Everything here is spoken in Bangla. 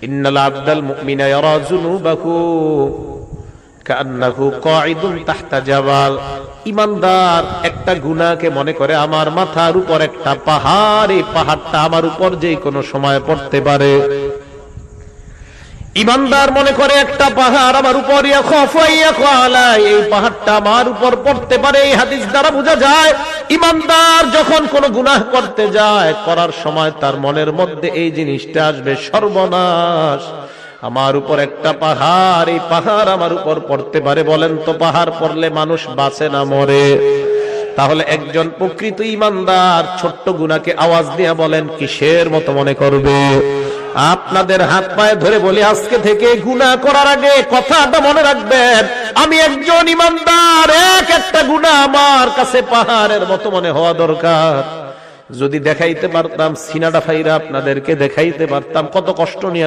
ইন্নাল আবদাল মুমিনা ইয়ারা যুনুবাহু কান্নাহু কাঈদুন তাহতা জাবাল। ঈমানদার একটা গুনাহকে মনে করে আমার মাথার উপর একটা পাহাড়, এই পাহাড়টা আমার উপর যে কোনো সময় পড়তে পারে। ঈমানদার মনে করে একটা পাহাড় আমার উপর, এই পাহাড়টা আমার উপর পড়তে পারে। এই হাদিস দ্বারা বোঝা যায় ঈমানদার যখন কোন গুনাহ করতে যায়, করার সময় তার মনের মধ্যে এই জিনিসটা আসবে, সর্বনাশ, আমার উপর একটা পাহাড়, এই পাহাড় আমার উপর পড়তে পারে। বলেন তো পাহাড় পড়লে মানুষ বাঁচে না মরে? তাহলে একজন প্রকৃত ঈমানদার ছোট্ট গুনাহকে আওয়াজ দিয়ে বলেন কিসের মতো মনে করবে? আপনাদের হাত পায়ে ধরে বলি, আজকে থেকে গুনাহ করার আগে কথাটা মনে রাখবেন, আমি একজন ঈমানদার, একটা গুনাহ আমার কাছে পাহাড়ের মতো মনে হওয়া দরকার। যদি দেখাইতে পারতাম, সিনাটা ফাইরা আপনাদেরকে দেখাইতে পারতাম কত কষ্ট নিয়ে